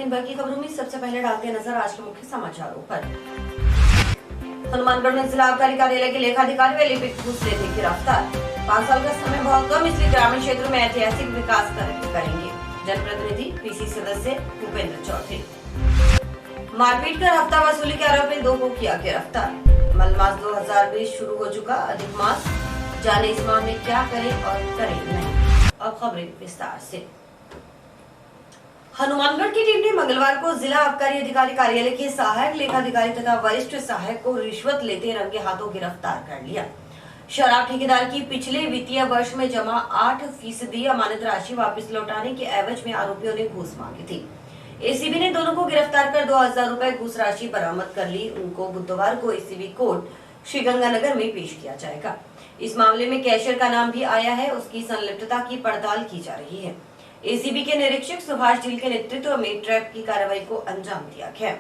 दिन भर की खबरों में सबसे पहले डालते हैं नजर आज के मुख्य समाचारों पर। हनुमानगढ़ में जिला आबकारी कार्यालय के लेखाधिकारी व लिपिक घूस लेते गिरफ्तार। 5 साल का समय बहुत कम, इसलिए ग्रामीण क्षेत्रों में ऐतिहासिक विकास करेंगे। जनप्रतिनिधि पीसी सदस्य भूपेंद्र चौधरी। मारपीट कर हफ्ता वसूली के आरोप में 2 को किया गिरफ्तार। मलमास 2020 शुरू हो चुका, अधिक मास जाने इस माह में क्या करें और करें नहीं। अब खबरें विस्तार से। हनुमानगढ़ की टीम ने मंगलवार को जिला आबकारी अधिकारी कार्यालय के सहायक लेखाधिकारी तथा वरिष्ठ सहायक को रिश्वत लेते रंगे हाथों गिरफ्तार कर लिया। शराब ठेकेदार की पिछले वित्तीय वर्ष में जमा 8% अमानत राशि वापस लौटाने के एवज में आरोपियों ने घूस मांगी थी। एसीबी ने दोनों को गिरफ्तार कर 2000 रुपए घूस राशि बरामद कर ली। उनको बुधवार को एसीबी कोर्ट श्रीगंगानगर में पेश किया जाएगा। इस मामले में कैशियर का नाम भी आया है, उसकी संलिप्तता की पड़ताल की जा रही है। एसीबी के निरीक्षक सुभाष जिल के नेतृत्व में ट्रैप की कार्रवाई को अंजाम दिया गया।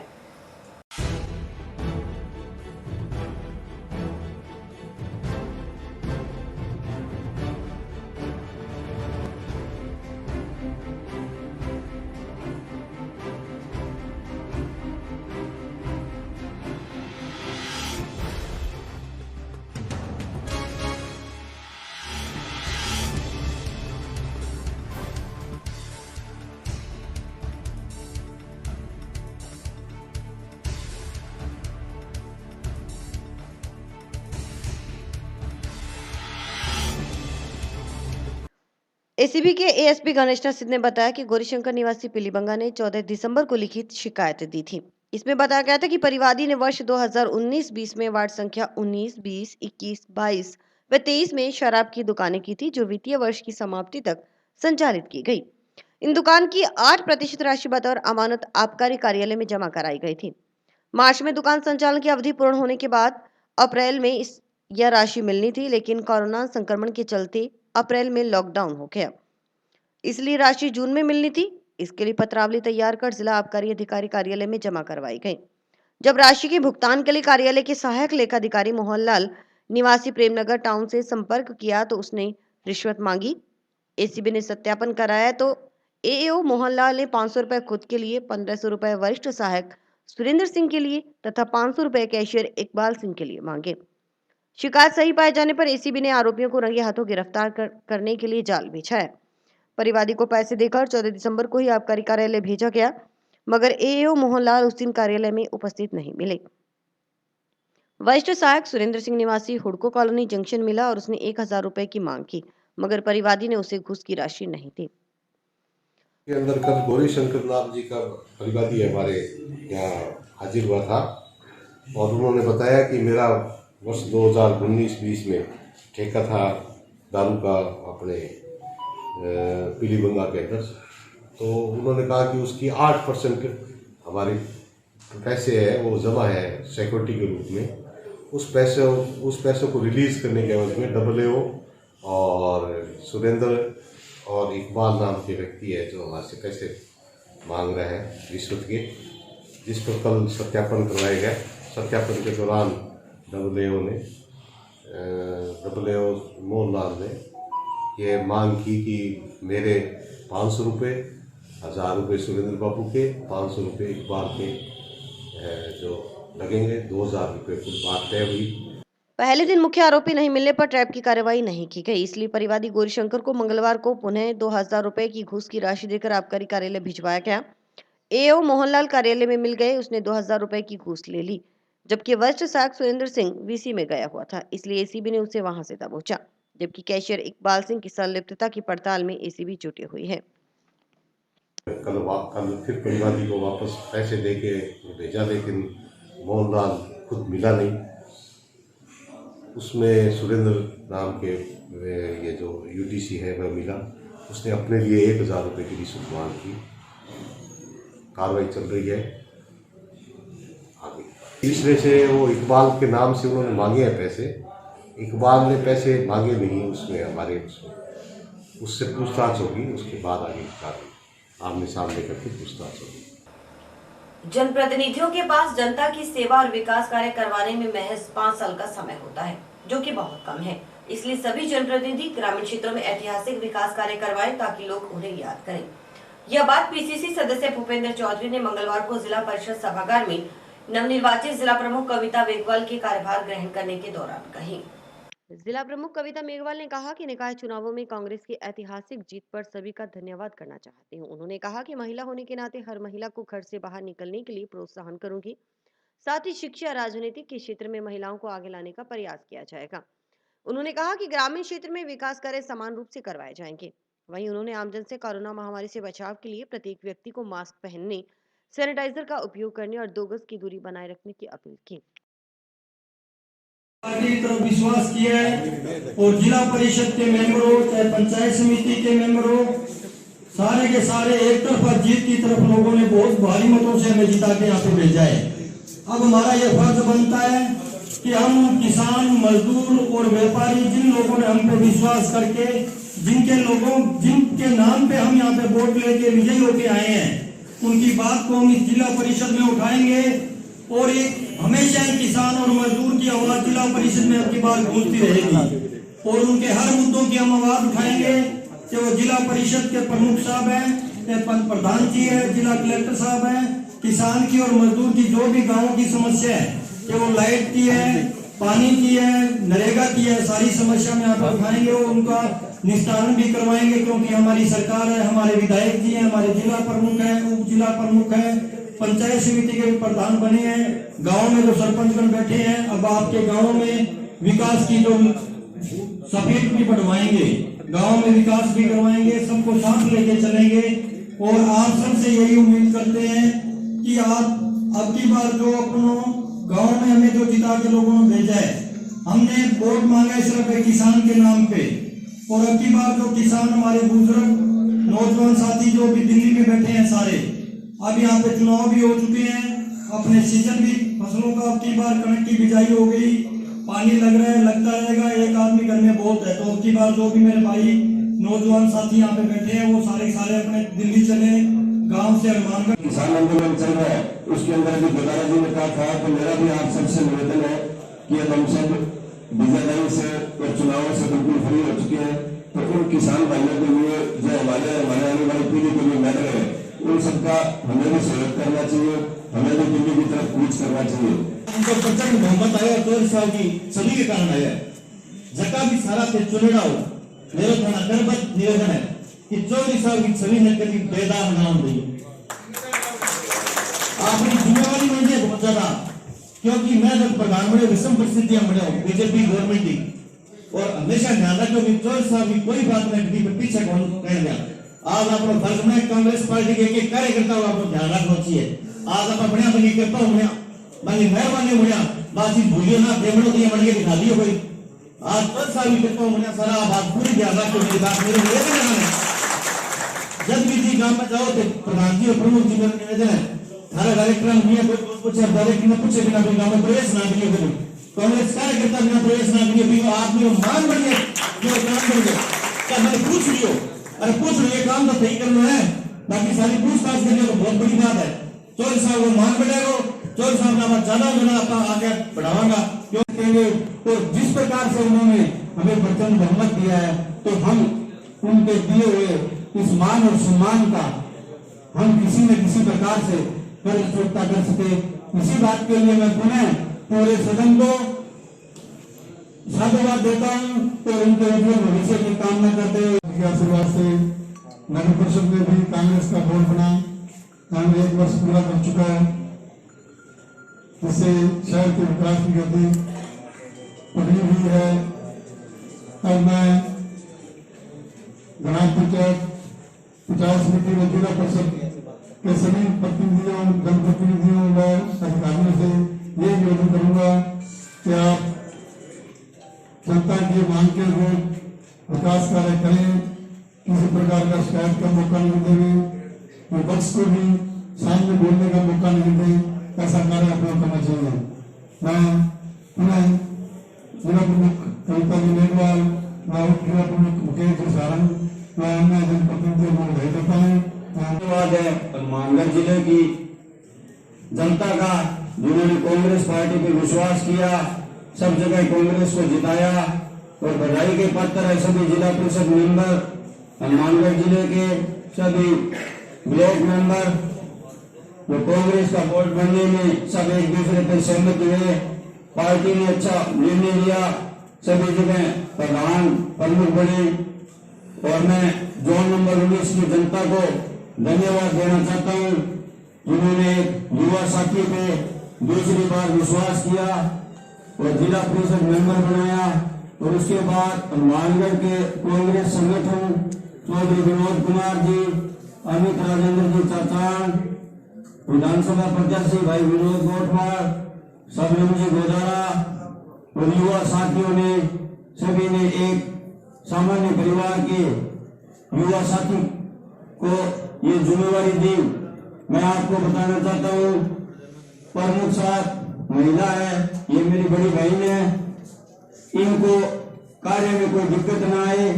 एसीबी के एएसपी गणेशनाथ सिंह ने बताया कि गौरीशंकर निवासी पीलीबंगा ने 14 दिसंबर को लिखित शिकायत दी थी। इसमें बताया गया था कि परिवादी ने वर्ष 2019-20 में वार्ड संख्या 19, 20, 21, 22 व 23 में शराब की दुकानें की थी, जो वित्तीय वर्ष की समाप्ति तक संचालित की गई। इन दुकान की 8% राशि बतौर अमानत आबकारी कार्यालय में जमा कराई गई थी। मार्च में दुकान संचालन की अवधि पूर्ण होने के बाद अप्रैल में यह राशि मिलनी थी, लेकिन कोरोना संक्रमण के चलते अप्रैल में लॉकडाउन हो गया, इसलिए राशि जून में मिलनी थी। इसके लिए पत्रावली तैयार कर जिला आबकारी अधिकारी कार्यालय में जमा करवाई गई। जब राशि के भुगतान के लिए कार्यालय के सहायक लेखाधिकारी मोहनलाल निवासी प्रेमनगर टाउन से संपर्क किया तो उसने रिश्वत मांगी। एसीबी ने सत्यापन कराया तो एएओ मोहनलाल ने 500 रुपए खुद के लिए, 1500 रुपए वरिष्ठ सहायक सुरेंद्र सिंह के लिए तथा 500 रुपए कैशियर इकबाल सिंह के लिए मांगे। शिकायत सही पाए जाने पर एसीबी ने आरोपियों को रंगे हाथों गिरफ्तार करने के लिए जाल बिछाया। परिवादी को पैसे देकर 14 दिसंबर को ही आबकारी कार्यालय भेजा गया, मगर एएओ मोहनलाल उस दिन कार्यालय में उपस्थित नहीं मिले। वरिष्ठ सहायक सुरेंद्र सिंह निवासी हुडको कॉलोनी जंक्शन मिला और उसने 1000 रुपए की मांग की, मगर परिवादी ने उसे घूस की राशि नहीं दी। के अंदर कल गौरीशंकर नाथ जी का परिवादी हमारे यहाँ हाजिर हुआ था और उन्होंने बताया कि मेरा वर्ष 2019-20 में ठेका था दारू का अपने पीलीबंगा के अंदर। तो उन्होंने कहा कि उसकी 8% हमारे पैसे है वो जमा है सिक्योरिटी के रूप में। उस पैसों को रिलीज़ करने के एवज में एएओ और सुरेंद्र और इकबाल नाम के व्यक्ति है जो हमारे से पैसे मांग रहे हैं रिश्वत के, जिस पर कल सत्यापन करवाया गया। सत्यापन के दौरान एएओ मोहनलाल ने ये मांग की कि मेरे 500 रुपये, 1000 रुपये सुरेंद्र बाबू के, 500 रुपये इकबाल के जो लगेंगे, 2000 रुपये कुल बात तय हुई। पहले दिन मुख्य आरोपी नहीं मिलने पर ट्रैप की कार्रवाई नहीं की गई, इसलिए परिवादी गौरीशंकर को मंगलवार को पुनः 2000 रुपए की घूस की राशि देकर आबकारी कार्यालय भिजवाया गया। एओ मोहनलाल कार्यालय में मिल गए, उसने 2000 रुपए की घूस ले ली, जबकि वरिष्ठ सहायक सुरेंद्र सिंह वीसी में गया हुआ था, इसलिए एसीबी ने उसे वहां से दबोचा, जबकि कैशियर इकबाल सिंह की संलिप्तता की पड़ताल में एसीबी जुटी हुई है। कल फिर परिवादी को वापस पैसे देके भेजा, लेकिन मोहनलाल खुद मिला नहीं। उसमें सुरेंद्र नाम के ये जो यूटीसी है वह मिला, उसने अपने लिए 1000 रुपये की रिश्वत मांग की। कार्रवाई चल रही है आगे। तीसरे से वो इकबाल के नाम से उन्होंने मांगे हैं पैसे। इकबाल ने पैसे मांगे नहीं, उसमें हमारे उससे पूछताछ होगी, उसके बाद आगे कार्रवाई आमने सामने करके पूछताछ होगी। जनप्रतिनिधियों के पास जनता की सेवा और विकास कार्य करवाने में महज 5 साल का समय होता है, जो कि बहुत कम है। इसलिए सभी जनप्रतिनिधि ग्रामीण क्षेत्रों में ऐतिहासिक विकास कार्य करवाएं ताकि लोग उन्हें याद करें। यह बात पीसीसी सदस्य भूपेंद्र चौधरी ने मंगलवार को जिला परिषद सभागार में नवनिर्वाचित जिला प्रमुख कविता मेघवाल के कार्यभार ग्रहण करने के दौरान कही। जिला प्रमुख कविता मेघवाल ने कहा कि निकाय चुनावों में कांग्रेस की ऐतिहासिक जीत पर सभी का धन्यवाद करना चाहती हूं। उन्होंने कहा कि महिला होने के नाते हर महिला को घर से बाहर निकलने के लिए प्रोत्साहन करूंगी। साथ ही शिक्षा राजनीति के क्षेत्र में महिलाओं को आगे लाने का प्रयास किया जाएगा। उन्होंने कहा कि ग्रामीण क्षेत्र में विकास कार्य समान रूप से करवाए जाएंगे। वहीं उन्होंने आमजन से कोरोना महामारी से बचाव के लिए प्रत्येक व्यक्ति को मास्क पहनने, सैनिटाइजर का उपयोग करने और 2 गज की दूरी बनाए रखने की अपील की। पार्टी की तरफ विश्वास किया है और जिला परिषद के मेंबरों चाहे पंचायत समिति के मेंबरों सारे के सारे एक तरफा जीत की तरफ लोगों ने बहुत भारी मतों से हमें जिता के यहाँ पे भेजा है। अब हमारा यह फर्ज बनता है कि हम किसान, मजदूर और व्यापारी, जिन लोगों ने हम पे विश्वास करके जिनके नाम पे हम यहाँ पे वोट लेके विजयी होके आए हैं, उनकी बात को हम इस जिला परिषद में उठाएंगे और एक हमेशा किसान और मजदूर की आवाज जिला परिषद में अब की बार गूंजती रहेगी और उनके हर मुद्दों की हम आवाज उठाएंगे। कि वो जिला परिषद के प्रमुख साहब हैं, प्रधान जी है, जिला कलेक्टर साहब हैं, किसान की और मजदूर की जो भी गाँव की समस्या है, कि वो लाइट की है, पानी की है, नरेगा की है, सारी समस्या में आप उठाएंगे और उनका निस्तारण भी करवाएंगे। क्योंकि हमारी सरकार है, हमारे विधायक जी हैं, हमारे जिला प्रमुख हैं, उप जिला प्रमुख हैं, पंचायत समिति के प्रधान बने हैं, गांव में जो सरपंचगण बैठे हैं, अब आपके गांव में विकास की जो सफेद भी बढ़वाएंगे, गांव में विकास भी करवाएंगे, सबको साथ लेके चलेंगे और आप सबसे यही उम्मीद करते हैं कि आप अब की बार जो अपनों गांव में हमें जो जिता के लोगों ने भेजा है, हमने वोट मांगा है सिर्फ एक किसान के नाम पे और अब की बार जो किसान हमारे बुजुर्ग नौजवान साथी जो भी दिल्ली में बैठे हैं सारे, अब यहाँ पे चुनाव भी हो चुके हैं, अपने सीजन भी फसलों का अब की बार कणक की बिजाई हो गई, पानी लग रहा है, लगता रहेगा, एक आदमी घर में बहुत है। तो अब की बार जो भी मेरे भाई नौजवान साथी यहाँ पे बैठे हैं वो सारे अपने दिल्ली चले, गांव से हनुमानगढ़। किसान आंदोलन चल रहा है, उसके अंदर भी गोदारा जी ने कहा था, तो मेरा भी आप सबसे निवेदन है कि हम सब बीजादारी से और चुनावों से बिल्कुल फ्री हो चुके हैं। तो उन किसान भाइयों के लिए जो हमारे आने वाली पीढ़ी के लिए मैटर है, उन सबका हमें भी सहयोग करना चाहिए, हमें भी दिल्ली की तरफ कूच करना चाहिए। उनको प्रचंड बहुमत आया, 4 साल की सभी के कारण आया, जगह भी सारा थे चुनेड़ा हो। मेरा थाना करबत निवेदन है कि 24 साल की सभी ने कभी बेदार नाम दी, आपकी जिम्मेवारी नहीं है बहुत ज्यादा, क्योंकि मैं जब प्रधानमंत्री विषम परिस्थितियां बने बीजेपी गवर्नमेंट की, और हमेशा ध्यान रखो कि 24 साल की कोई बात नहीं पीछे कौन कह दिया। आज आप फर्ज में कांग्रेस पार्टी के एक कार्यकर्ता को आपको ध्यान रखना चाहिए। आज आप बढ़िया बनी करता हूँ, बाकी मेहरबानी बढ़िया बात भूलिए ना, देवड़ो दिए बढ़ के दिखा दिए कोई। आज 10 साल भी करता हूँ सारा बात पूरी ध्यान रखो, मेरी बात मेरे निवेदन है। जब भी जी गांव में जाओ तो प्रधान जी और प्रमुख जी मेरा निवेदन है, सारा डायरेक्टर पूछे डायरेक्टर ने पूछे बिना कोई गाँव में प्रवेश ना करिए, करूँ कांग्रेस कार्यकर्ता बिना प्रवेश ना करिए, आदमी मान बढ़िए जो काम करेंगे। क्या मैंने पूछ लियो, अरे पूछ लो, ये काम तो सही करना है, बाकी सारी पूछताछ करने तो बहुत बड़ी बात है। 24 साल को मान बढ़ेगा, 24 साल में ज्यादा बना आगे बढ़ावागा क्योंकि और जिस प्रकार से उन्होंने हमें प्रचंड बहुमत दिया है, तो हम उनके दिए हुए इस मान और सम्मान का हम किसी न किसी प्रकार से चुकता कर सके। इसी बात के लिए मैं पुनः पूरे सदन को साधुवाद देता हूँ और उनके उज्जवल भविष्य की कामना करते हुए आशीर्वाद से नगर परिषद में भी कांग्रेस का बोर्ड बना, 1 वर्ष पूरा कर चुका है, जिससे शहर के विकास की गति पकड़ी हुई है। अब मैं ग्राम पंचायत पंचायत समिति व जिला परिषद के सभी प्रतिनिधियों, जनप्रतिनिधियों व अधिकारियों से ये निवेदन करूंगा कि आप जनता की मांग के अनुरूप विकास कार्य करें, किसी प्रकार का शिकायत का मौका नहीं देंगे, विपक्ष को भी सामने बोलने का मौका नहीं दें, ऐसा कार्य आप लोग करना चाहिए। मैं पुनः जिला प्रमुख कविता जी मेघवाल, जिला प्रमुख मुकेश जी सारंग व अन्य जनप्रतिनिधियों को बधाई देता हूँ। धन्यवाद है हनुमानगढ़ जिले की जनता का, जिन्होंने कांग्रेस पार्टी पे विश्वास किया, सब जगह कांग्रेस को जिताया, और बधाई के पात्र है सभी जिला परिषद मेंबर, हनुमानगढ़ जिले के सभी ब्लॉक मेंबर तो कांग्रेस का वोट बनने में सब एक दूसरे पर सहमत हुए। पार्टी ने अच्छा निर्णय लिया, सभी जगह प्रधान प्रमुख बने और मैं जोन नंबर 19 की जनता को धन्यवाद देना चाहता हूं, जिन्होंने युवा साथी पे दूसरी बार विश्वास किया और जिला परिषद मेंबर बनाया। और उसके बाद मानगढ़ के कांग्रेस संगठन चौधरी विनोद कुमार जी, अमित राजेंद्र जी चाचान, विधानसभा प्रत्याशी भाई विनोद गोटवार, सबरम जी गोदारा और युवा साथियों ने सभी ने एक सामान्य परिवार के युवा साथी को ये जिम्मेवारी दी। मैं आपको बताना चाहता हूँ, प्रमुख साथ महिला है, ये मेरी बड़ी बहन है, इनको कार्य में कोई दिक्कत न आए,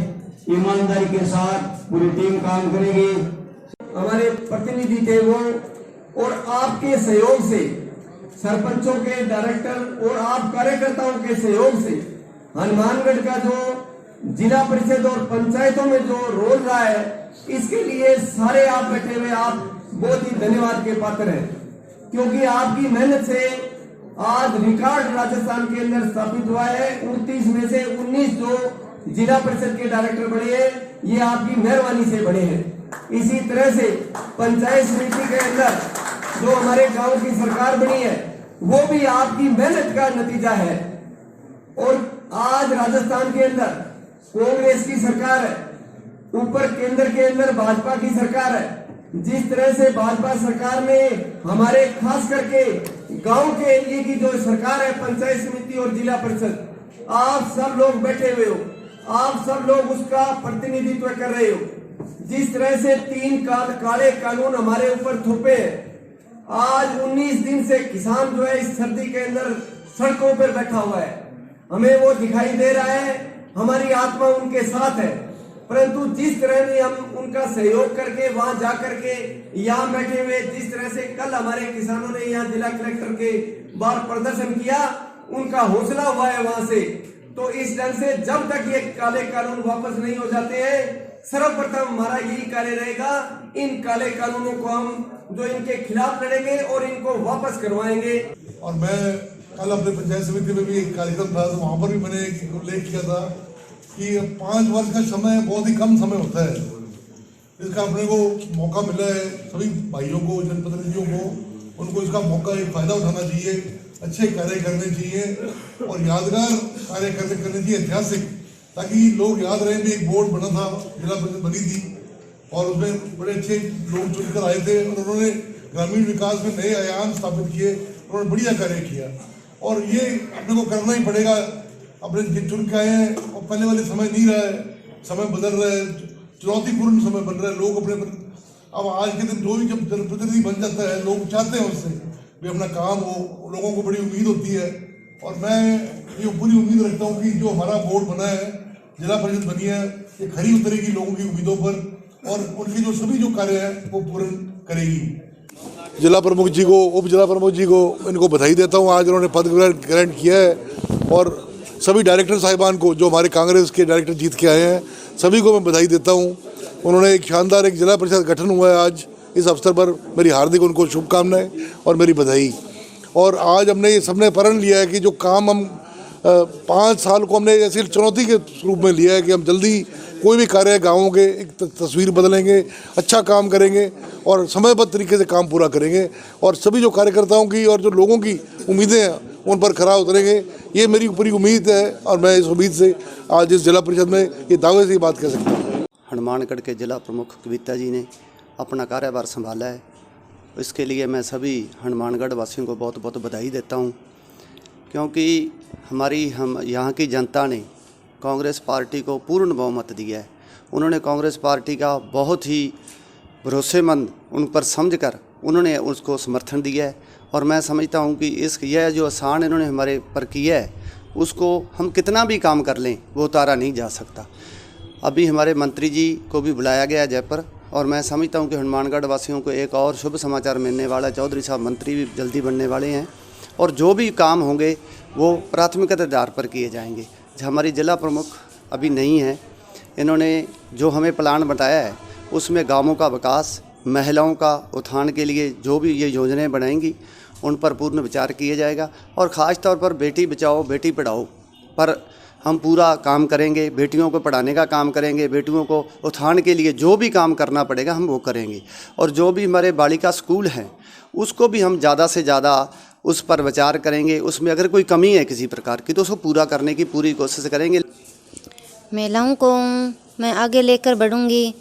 ईमानदारी के साथ पूरी टीम काम करेगी। हमारे प्रतिनिधि थे वो, और आपके सहयोग से, सरपंचों के, डायरेक्टर और आप कार्यकर्ताओं के सहयोग से हनुमानगढ़ का जो जिला परिषद और पंचायतों में जो रोल रहा है, इसके लिए सारे आप बैठे हुए आप बहुत ही धन्यवाद के पात्र हैं, क्योंकि आपकी मेहनत से आज रिकॉर्ड राजस्थान के अंदर स्थापित हुआ है। 29 में से 19 जो जिला परिषद के डायरेक्टर बने हैं, ये आपकी मेहरबानी से बने हैं। इसी तरह से पंचायत समिति के अंदर जो हमारे गांव की सरकार बनी है, वो भी आपकी मेहनत का नतीजा है। और आज राजस्थान के अंदर कांग्रेस की सरकार है, ऊपर केंद्र के अंदर भाजपा की सरकार है। जिस तरह से भाजपा सरकार ने हमारे खास करके गांव के एरिए की जो सरकार है, पंचायत समिति और जिला परिषद, आप सब लोग बैठे हुए हो, आप सब लोग उसका प्रतिनिधित्व कर रहे हो। जिस तरह से 3 काले कानून हमारे ऊपर थोपे हैं, आज 19 दिन से किसान जो है इस सर्दी के अंदर सड़कों पर बैठा हुआ है, हमें वो दिखाई दे रहा है, हमारी आत्मा उनके साथ है। परंतु जिस तरह से हम उनका सहयोग करके वहां जा करके यहाँ बैठे हुए, जिस तरह से कल हमारे किसानों ने यहाँ जिला कलेक्टर के बाहर प्रदर्शन किया, उनका हौसला हुआ है वहां से। तो इस ढंग से जब तक ये काले कानून वापस नहीं हो जाते हैं, सर्वप्रथम हमारा यही कार्य रहेगा, इन काले कानूनों को हम जो इनके खिलाफ लड़ेंगे और इनको वापस करवाएंगे। और मैं कल अपने पंचायत समिति में भी एक कार्यक्रम था, तो वहाँ पर भी मैंने एक उल्लेख किया था कि 5 वर्ष का समय बहुत ही कम समय होता है। इसका अपने को मौका मिला है, सभी भाइयों को, जनप्रतिनिधियों को, उनको इसका मौका, एक फायदा उठाना चाहिए, अच्छे कार्य करने चाहिए और यादगार कार्य करने चाहिए, ऐतिहासिक, ताकि लोग याद रहे। भी एक बोर्ड बना था, जिला परिषद बनी थी और उसमें बड़े अच्छे लोग चुनकर आए थे और उन्होंने ग्रामीण विकास में नए आयाम स्थापित किए, उन्होंने बढ़िया कार्य किया। और ये अपने को करना ही पड़ेगा, अपने चुन के आए हैं और पहले वाले समय नहीं रहा है, समय बदल रहा है, चुनौतीपूर्ण समय बन रहा है। लोग अपने अब आज के दिन जो भी जब जनप्रतिनिधि बन जाता है, लोग चाहते हैं उससे भी अपना काम हो, लोगों को बड़ी उम्मीद होती है। और मैं ये पूरी उम्मीद रखता हूँ कि जो हमारा बोर्ड बना है, जिला परिषद बनी है, ये खरी उतरेगी लोगों की उम्मीदों पर और उनके जो सभी जो कार्य है वो पूर्ण करेगी। जिला प्रमुख जी को, उप जिला प्रमुख जी को इनको बधाई देता हूँ, आज उन्होंने पद ग्रहण किया है। और सभी डायरेक्टर साहिबान को, जो हमारे कांग्रेस के डायरेक्टर जीत के आए हैं, सभी को मैं बधाई देता हूँ। उन्होंने एक शानदार एक जिला परिषद गठन हुआ है आज, इस अवसर पर मेरी हार्दिक उनको शुभकामनाएं और मेरी बधाई। और आज हमने ये सबने प्रण लिया है कि जो काम हम 5 साल को हमने ऐसी चुनौती के रूप में लिया है कि हम जल्दी कोई भी कार्य गाँवों के एक तस्वीर बदलेंगे, अच्छा काम करेंगे और समयबद्ध तरीके से काम पूरा करेंगे और सभी जो कार्यकर्ताओं की और जो लोगों की उम्मीदें हैं उन पर खरा उतरेंगे। ये मेरी पूरी उम्मीद है और मैं इस उम्मीद से आज इस जिला परिषद में ये दावे से ये बात कह सकता हूँ। हनुमानगढ़ के जिला प्रमुख कविता जी ने अपना कार्यभार संभाला है, इसके लिए मैं सभी हनुमानगढ़ वासियों को बहुत बहुत बधाई देता हूँ, क्योंकि हम यहाँ की जनता ने कांग्रेस पार्टी को पूर्ण बहुमत दिया है। उन्होंने कांग्रेस पार्टी का बहुत ही भरोसेमंद उन पर समझकर उन्होंने उसको समर्थन दिया है और मैं समझता हूँ कि यह जो आसान इन्होंने हमारे पर किया है, उसको हम कितना भी काम कर लें वो उतारा नहीं जा सकता। अभी हमारे मंत्री जी को भी बुलाया गया जयपुर और मैं समझता हूँ कि हनुमानगढ़ वासियों को एक और शुभ समाचार मिलने वाला है। चौधरी साहब मंत्री भी जल्दी बनने वाले हैं और जो भी काम होंगे वो प्राथमिकता आधार पर किए जाएंगे। हमारी जिला प्रमुख अभी नहीं है, इन्होंने जो हमें प्लान बताया है उसमें गांवों का विकास, महिलाओं का उत्थान के लिए जो भी ये योजनाएं बनाएंगी उन पर पूर्ण विचार किया जाएगा और ख़ास तौर पर बेटी बचाओ बेटी पढ़ाओ पर हम पूरा काम करेंगे। बेटियों को पढ़ाने का काम करेंगे, बेटियों को उत्थान के लिए जो भी काम करना पड़ेगा हम वो करेंगे और जो भी हमारे बालिका स्कूल हैं उसको भी हम ज़्यादा से ज़्यादा उस पर विचार करेंगे। उसमें अगर कोई कमी है किसी प्रकार की तो उसको पूरा करने की पूरी कोशिश करेंगे। महिलाओं को मैं आगे लेकर बढ़ूंगी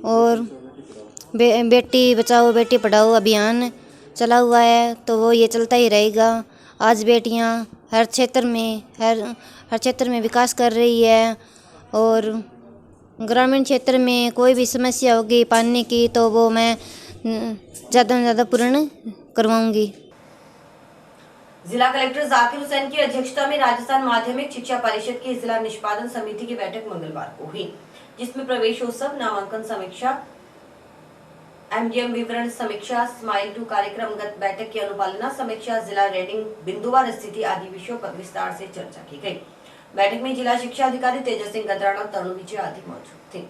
और बेटी बचाओ बेटी पढ़ाओ अभियान चला हुआ है तो वो ये चलता ही रहेगा। आज बेटियां हर क्षेत्र में विकास कर रही है और ग्रामीण क्षेत्र में कोई भी समस्या होगी पानी की तो वो मैं ज़्यादा से ज़्यादा पूर्ण करवाऊंगी। जिला कलेक्टर जाकिर हुसैन की अध्यक्षता में राजस्थान माध्यमिक शिक्षा परिषद की जिला निष्पादन समिति की बैठक मंगलवार को हुई, जिसमें प्रवेशोत्सव, नामांकन समीक्षा, एमडीएम विवरण समीक्षा, स्माइल 2 कार्यक्रमगत बैठक की अनुपालना समीक्षा, जिला रेडिंग बिंदुवार स्थिति आदि विषयों पर विस्तार से चर्चा की गई। बैठक में जिला शिक्षा अधिकारी तेजस सिंह गदराना, तरुण विजय आदि मौजूद थे।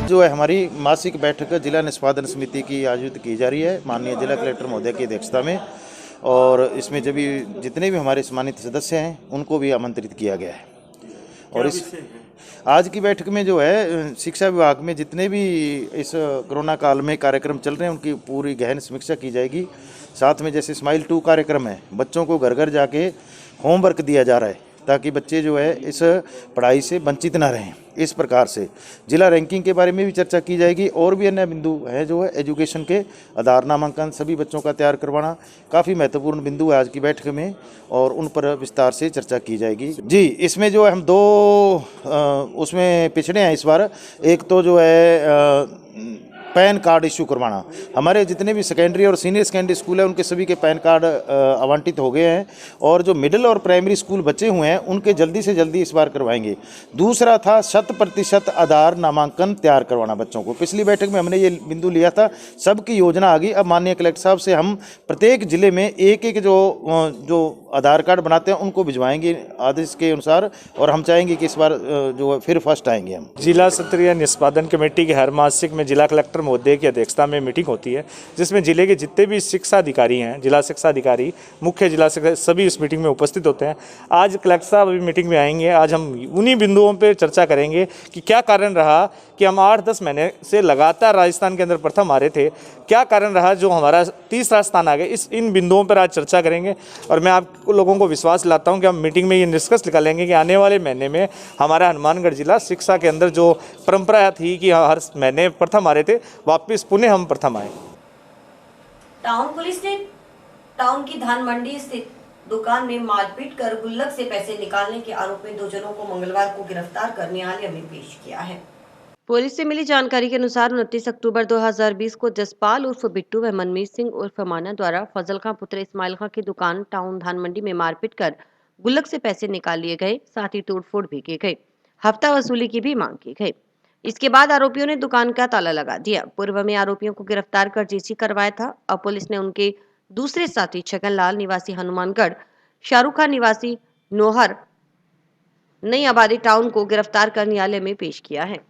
जो है हमारी मासिक बैठक जिला निष्पादन समिति की आयोजित की जा रही है माननीय जिला कलेक्टर महोदय की अध्यक्षता में और इसमें जब जितने भी हमारे सम्मानित सदस्य हैं उनको भी आमंत्रित किया गया है। और इस आज की बैठक में जो है शिक्षा विभाग में जितने भी इस कोरोना काल में कार्यक्रम चल रहे हैं उनकी पूरी गहन समीक्षा की जाएगी। साथ में जैसे स्माइल 2 कार्यक्रम है, बच्चों को घर घर जाके होमवर्क दिया जा रहा है ताकि बच्चे जो है इस पढ़ाई से वंचित ना रहें। इस प्रकार से जिला रैंकिंग के बारे में भी चर्चा की जाएगी और भी अन्य बिंदु है जो है एजुकेशन के आधार नामांकन सभी बच्चों का तैयार करवाना काफ़ी महत्वपूर्ण बिंदु है आज की बैठक में और उन पर विस्तार से चर्चा की जाएगी। जी, इसमें जो है हम 2 उसमें पिछड़े हैं इस बार। एक तो जो है पैन कार्ड इशू करवाना, हमारे जितने भी सेकेंडरी और सीनियर सेकेंडरी स्कूल हैं उनके सभी के पैन कार्ड आवंटित हो गए हैं और जो मिडिल और प्राइमरी स्कूल बचे हुए हैं उनके जल्दी से जल्दी इस बार करवाएंगे। दूसरा था 100% आधार नामांकन तैयार करवाना बच्चों को। पिछली बैठक में हमने ये बिंदु लिया था, सबकी योजना आ गई। अब माननीय कलेक्टर साहब से हम प्रत्येक जिले में एक जो आधार कार्ड बनाते हैं उनको भिजवाएंगे आदेश के अनुसार और हम चाहेंगे कि इस बार जो फिर फर्स्ट आएंगे हम। जिला स्तरीय निष्पादन कमेटी की हर मासिक में जिला कलेक्टर महोदय की अध्यक्षता में मीटिंग होती है जिसमें जिले के जितने भी शिक्षा अधिकारी हैं, जिला शिक्षा अधिकारी, मुख्य जिला शिक्षा सभी इस मीटिंग में उपस्थित होते हैं। आज कलेक्टर साहब अभी मीटिंग में आएंगे। आज हम उन्हीं बिंदुओं पर चर्चा करेंगे कि क्या कारण रहा कि हम 8-10 महीने से लगातार राजस्थान के अंदर प्रथम आ रहे थे, क्या कारण रहा जो हमारा तीसरा स्थान आ गया। इन बिंदुओं पर आज चर्चा करेंगे और मैं आप लोगों को विश्वास दिलाता हूं कि हम मीटिंग में ये निष्कर्ष निकालेंगे कि आने वाले महीने में हमारा हनुमानगढ़ जिला शिक्षा के अंदर जो परंपरा थी कि हर महीने प्रथम आ रहे थे, वापस पुनः हम प्रथम आए। टाउन पुलिस ने टाउन की धान मंडी स्थित दुकान में मारपीट कर गुल्लक से पैसे निकालने के आरोप में 2 जनों को मंगलवार को गिरफ्तार कर न्यायालय में पेश किया है। पुलिस से मिली जानकारी के अनुसार 29 अक्टूबर 2020 को जसपाल उर्फ बिट्टू व मनमीत सिंह उर्फ माना द्वारा फजल खां पुत्र इस्माइल खां की दुकान टाउन धान मंडी में मारपीट कर गुल्लक से पैसे निकाल लिए गए, साथ ही तोड़फोड़ भी की गई। हफ्ता वसूली की भी मांग की गई। इसके बाद आरोपियों ने दुकान का ताला लगा दिया। पूर्व में आरोपियों को गिरफ्तार कर जीसी करवाया था। अब पुलिस ने उनके दूसरे साथी छगनलाल निवासी हनुमानगढ़, शाहरुख खान निवासी नोहर नई आबादी टाउन को गिरफ्तार कर न्यायालय में पेश किया है।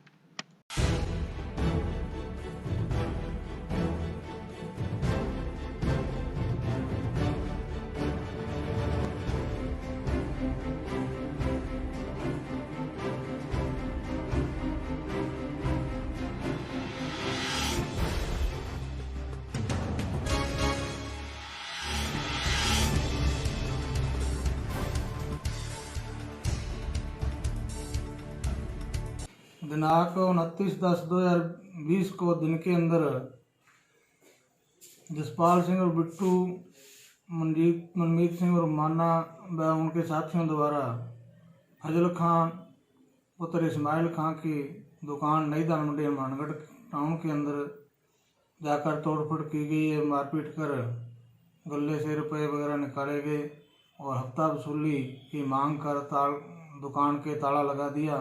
दिनांक 29/10/2020 को दिन के अंदर जसपाल सिंह और बिट्टू, मनमीत सिंह और माना व उनके साथियों द्वारा फजल खान पुत्र इस्माइल खां की दुकान नई धान मंडी हनुमानगढ़ टाउन के अंदर जाकर तोड़फोड़ की गई है। मारपीट कर गले से रुपए वगैरह निकाले गए और हफ्ता वसूली की मांग कर दुकान के ताला लगा दिया,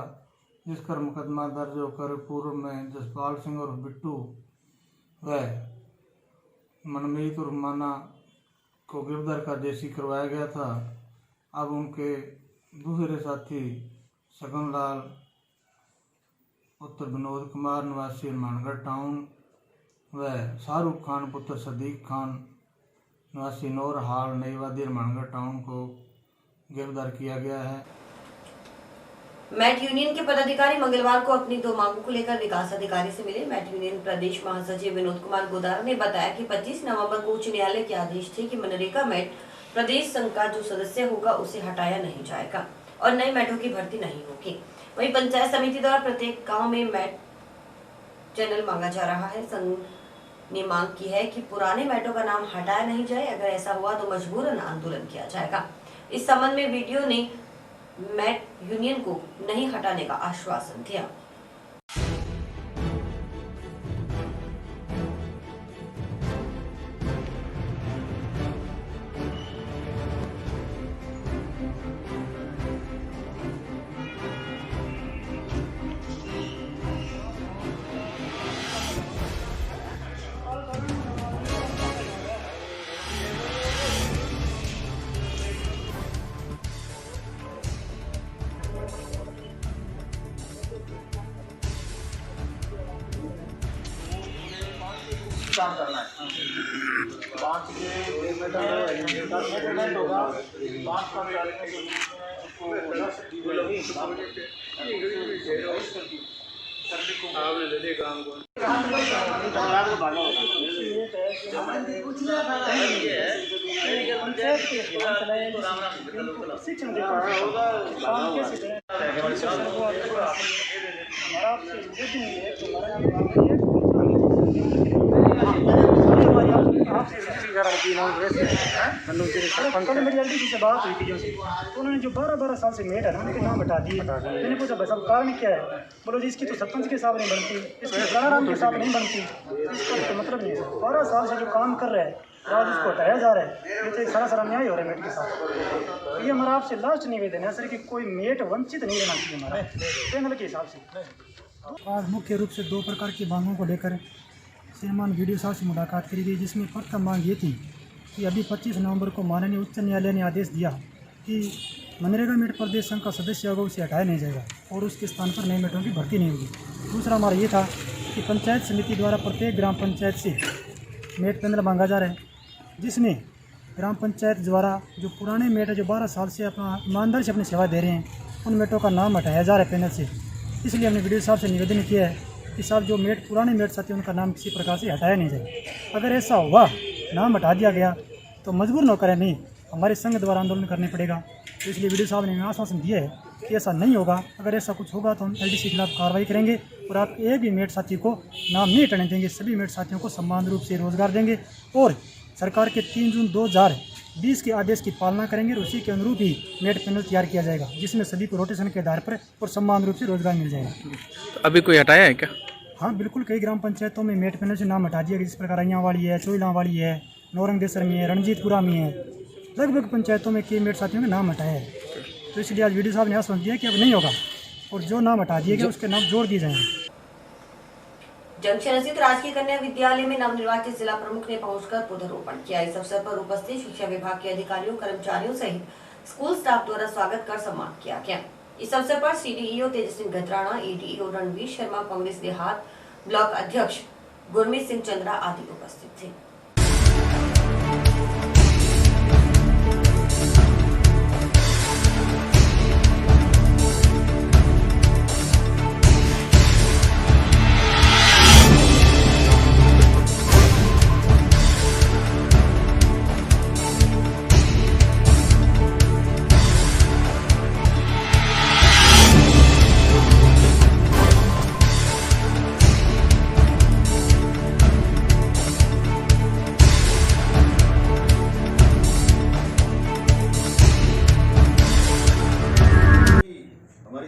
जिस पर मुकदमा दर्ज होकर पूर्व में जसपाल सिंह और बिट्टू व मनमीत और माना को गिरफ्तार का देसी करवाया गया था। अब उनके दूसरे साथी शगनलाल पुत्र विनोद कुमार निवासी हनुमानगढ़ टाउन व शाहरुख खान पुत्र सदीक खान निवासी नौर हाल नईवादी हनुमानगढ़ टाउन को गिरफ्तार किया गया है। मैट यूनियन के पदाधिकारी मंगलवार को अपनी 2 मांगों को लेकर विकास अधिकारी से मिले। मैट यूनियन प्रदेश महासचिव विनोद कुमार गोदारा ने बताया कि 25 नवंबर को उच्च न्यायालय के आदेश थे कि मनरेगा मैट प्रदेश संघ का जो सदस्य होगा उसे हटाया नहीं जाएगा और नए मैटों की भर्ती नहीं होगी। वहीं पंचायत समिति द्वारा प्रत्येक गाँव में मैट चैनल मांगा जा रहा है। संघ ने मांग की है कि पुराने मैटों का नाम हटाया नहीं जाए, अगर ऐसा हुआ तो मजबूरन आंदोलन किया जाएगा। इस संबंध में वीडियो ने मैट यूनियन को नहीं हटाने का आश्वासन दिया। काम करना है 5 के पेमेंट होगा 5 का मेरी एलडीसी से बात हुई थी जो तो उन्होंने जो 12 साल से मेट है ना उनके नाम हटा दिए। मैंने पूछा भाई साहब कारण क्या है? बोलो जी इसकी तो सरपंच के हिसाब नहीं बनती, इसकी राम के हिसाब नहीं बनती, इसका तो मतलब नहीं है। 12 साल से जो काम कर रहा है आज उसको हटाया जा रहा है, ये तो एक सारा अन्याय हो रहा है मेट के साथ। तो ये हमारा आपसे लास्ट निवेदन है सर कि कोई मेट वंचित नहीं रहना चाहिए हमारा पैनल के हिसाब से। आज मुख्य रूप से 2 प्रकार की मांगों को लेकर श्रीमान वीडियो साहब से मुलाकात करी गई, जिसमें प्रथम मांग ये थी कि अभी 25 नवंबर को माननीय उच्च न्यायालय ने आदेश दिया कि मनरेगा मेट प्रदेश संघ का सदस्य होगा उसे हटाया नहीं जाएगा और उसके स्थान पर नए मेटों की भर्ती नहीं होगी। दूसरा हमारा ये था कि पंचायत समिति द्वारा प्रत्येक ग्राम पंचायत से मेट पैनल मांगा जा रहा है, जिसमें ग्राम पंचायत द्वारा जो पुराने मेट है जो 12 साल से अपना ईमानदारी से अपनी सेवा दे रहे हैं उन मेटों का नाम हटाया जा रहा है पैनल से। इसलिए हमने वीडियो साहब से निवेदन किया है कि साहब जो मेट पुराने मेट साथी उनका नाम किसी प्रकार से हटाया नहीं जाए। अगर ऐसा हुआ नाम हटा दिया गया तो मजबूर न करें, नहीं हमारे संघ द्वारा आंदोलन करना पड़ेगा। तो इसलिए वीडियो साहब ने आश्वासन दिया है कि ऐसा नहीं होगा। अगर ऐसा कुछ होगा तो हम एलडीसी के खिलाफ कार्रवाई करेंगे और आप एक भी मेट साथी को नाम नहीं हटाने देंगे। सभी मेट साथियों को समान रूप से रोजगार देंगे और सरकार के 3 जून 2020 के आदेश की पालना करेंगे और उसी के अनुरूप ही मेट पैनल तैयार किया जाएगा, जिसमें सभी को रोटेशन के आधार पर और समान रूप से रोजगार मिल जाएगा। तो अभी कोई हटाया है क्या? हाँ बिल्कुल, कई ग्राम पंचायतों में मेट पैनल से नाम हटा दिया गया, जिस प्रकार अइयावाड़ी है, चोइलावाड़ी है, नौरंगदेसर में है, रणजीतपुरा में है, लगभग पंचायतों में कई मेट साथियों के नाम हटाया है। तो इसलिए आज वीडियो साहब ने आश्वासन दिया कि अब नहीं होगा और जो नाम हटा दिए गए उसके नाम जोड़ दिए जाएंगे। जंक्शन स्थित राजकीय कन्या विद्यालय में नवनिर्वाचित जिला प्रमुख ने पहुंचकर पौधरोपण किया। इस अवसर पर उपस्थित शिक्षा विभाग के अधिकारियों कर्मचारियों सहित स्कूल स्टाफ द्वारा स्वागत कर सम्मान किया गया। इस अवसर पर सीडीईओ तेजस्वी गधराणा, ईडीईओ रणवीर शर्मा, कांग्रेस देहात ब्लॉक अध्यक्ष गुरमीत सिंह चंद्रा आदि उपस्थित थे।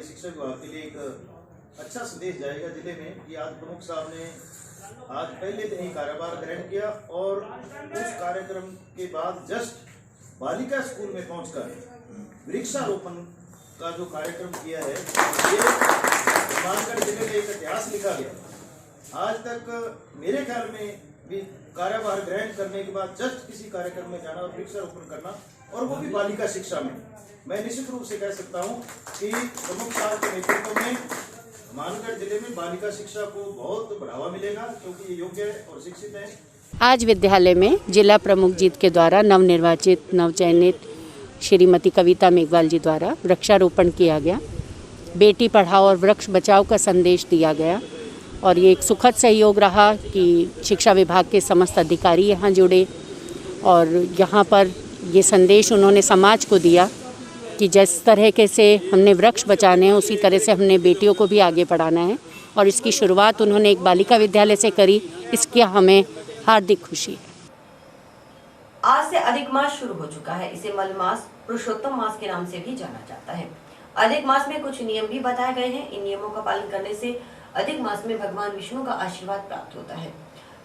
शिक्षा विभाग के लिए एक अच्छा संदेश जाएगा जिले में कि आज प्रमुख साहब ने आज पहले दिन ही कार्यभार ग्रहण किया और उस कार्यक्रम के बाद जस्ट बालिका स्कूल में पहुंचकर वृक्षारोपण का जो कार्यक्रम किया है, ये हनुमानगढ़ जिले में एक इतिहास लिखा गया। आज तक मेरे ख्याल में भी कार्यभार ग्रहण करने के बाद जस्ट किसी कार्यक्रम में जाना और वृक्षारोपण करना, और वो भी बालिका शिक्षा में, मैं निश्चित रूप से कह सकता हूँ कि प्रमुख साहब के नेतृत्व में हनुमानगढ़ जिले में बालिका शिक्षा को बहुत बढ़ावा मिलेगा, क्योंकि ये योग्य और शिक्षित है। आज विद्यालय में जिला प्रमुख जी के द्वारा नवनिर्वाचित नवचयनित श्रीमती कविता मेघवाल जी द्वारा वृक्षारोपण किया गया। बेटी पढ़ाओ और वृक्ष बचाओ का संदेश दिया गया, और ये एक सुखद सहयोग रहा कि शिक्षा विभाग के समस्त अधिकारी यहाँ जुड़े, और यहाँ पर ये संदेश उन्होंने समाज को दिया कि जिस तरह के से हमने वृक्ष बचाने हैं, उसी तरह से हमने बेटियों को भी आगे बढ़ाना है, और इसकी शुरुआत उन्होंने एक बालिका विद्यालय से करी। इसकी हमें हार्दिक खुशी है। आज से अधिक मास शुरू हो चुका है। इसे मलमास, पुरुषोत्तम मास के नाम से भी जाना जाता है। अधिक मास में कुछ नियम भी बताए गए हैं। इन नियमों का पालन करने से अधिक मास में भगवान विष्णु का आशीर्वाद प्राप्त होता है।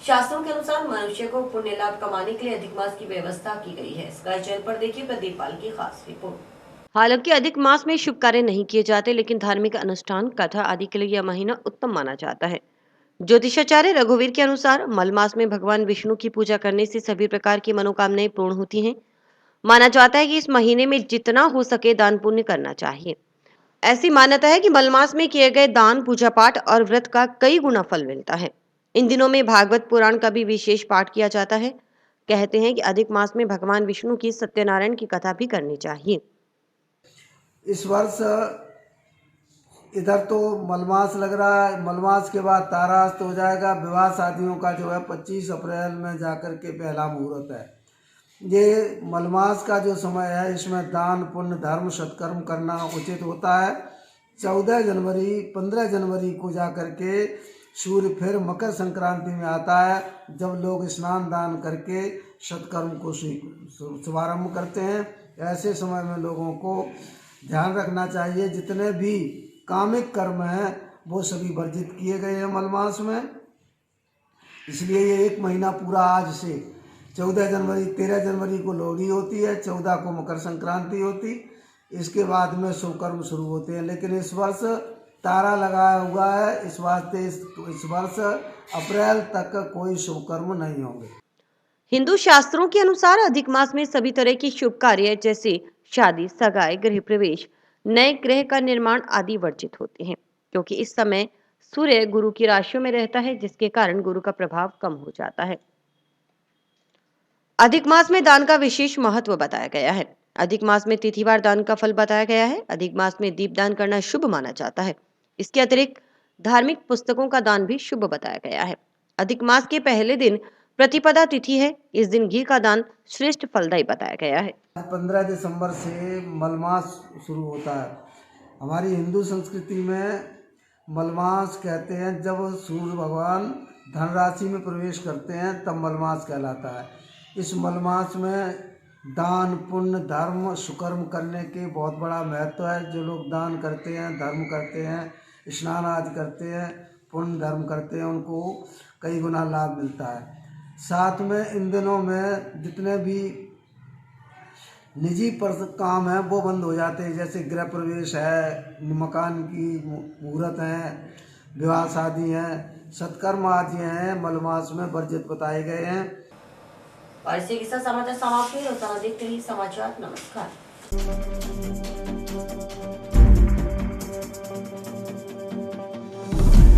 शास्त्रों के अनुसार मनुष्य को पुण्य लाभ कमाने के लिए अधिक मास की व्यवस्था की गई है। स्काई चैनल पर देखिए प्रदीप पाल की खास रिपोर्ट। हालांकि अधिक मास में शुभ कार्य नहीं किए जाते, लेकिन धार्मिक अनुष्ठान, कथा आदि के लिए यह महीना उत्तम माना जाता है। ज्योतिषाचार्य रघुवीर के अनुसार मलमास में भगवान विष्णु की पूजा करने से सभी प्रकार की मनोकामनाएं पूर्ण होती हैं। माना जाता है कि इस महीने में जितना हो सके दान पुण्य करना चाहिए। ऐसी मान्यता है कि मलमास में किए गए दान, पूजा पाठ और व्रत का कई गुना फल मिलता है। इन दिनों में भागवत पुराण का भी विशेष पाठ किया जाता है। कहते हैं कि अधिक मास में भगवान विष्णु की सत्यनारायण की कथा भी करनी चाहिए। इस वर्ष इधर तो मलमास लग रहा है, मलमास के बाद तारास्त हो जाएगा। विवाह शादियों का जो है 25 अप्रैल में जाकर के पहला मुहूर्त है। ये मलमास का जो समय है, इसमें दान पुण्य धर्म सत्कर्म करना उचित होता है। 14 जनवरी 15 जनवरी को जाकर के सूर्य फिर मकर संक्रांति में आता है, जब लोग स्नान दान करके सत्कर्म को शुभारंभ करते हैं। ऐसे समय में लोगों को ध्यान रखना चाहिए, जितने भी कामिक कर्म हैं वो सभी वर्जित किए गए हैं मलमास में। इसलिए ये एक महीना पूरा आज से 14 जनवरी 13 जनवरी को लोहड़ी होती है, 14 को मकर संक्रांति होती, इसके बाद में शुभ कर्म शुरू होते हैं। लेकिन इस वर्ष तारा लगाया हुआ है, इस वास्ते इस वर्ष अप्रैल तक कोई शुभ कर्म नहीं होंगे। हिंदू शास्त्रों के अनुसार अधिक मास में सभी तरह की शुभ कार्य जैसे शादी, सगाई, गृह प्रवेश, नए गृह का निर्माण आदि वर्जित होते हैं, क्योंकि इस समय सूर्य गुरु की राशियों में रहता है, जिसके कारण गुरु का प्रभाव कम हो जाता है। अधिक मास में दान का विशेष महत्व बताया गया है। अधिक मास में तिथिवार दान का फल बताया गया है। अधिक मास में दीप दान करना शुभ माना जाता है। इसके अतिरिक्त धार्मिक पुस्तकों का दान भी शुभ बताया गया है। अधिक मास के पहले दिन प्रतिपदा तिथि है। इस दिन घी का दान श्रेष्ठ फलदायी बताया गया है। 15 दिसंबर से मलमास शुरू होता है। हमारी हिंदू संस्कृति में मलमास कहते हैं, जब सूर्य भगवान धनराशि में प्रवेश करते हैं तब मलमास कहलाता है। इस मलमास में दान पुण्य धर्म सुकर्म करने के बहुत बड़ा महत्व है। जो लोग दान करते हैं, धर्म करते हैं, स्नान आदि करते हैं, पुण्य धर्म करते हैं, उनको कई गुना लाभ मिलता है। साथ में इन दिनों में जितने भी निजी काम हैं वो बंद हो जाते हैं, जैसे गृह प्रवेश है, मकान की मुहूर्त हैं, विवाह शादी हैं, सत्कर्म आदि हैं, मलमास में वर्जित बताए गए हैं। और इसी के साथ समाचार समाप्त हुए। रोजाना देखते रहिए समाचार। नमस्कार।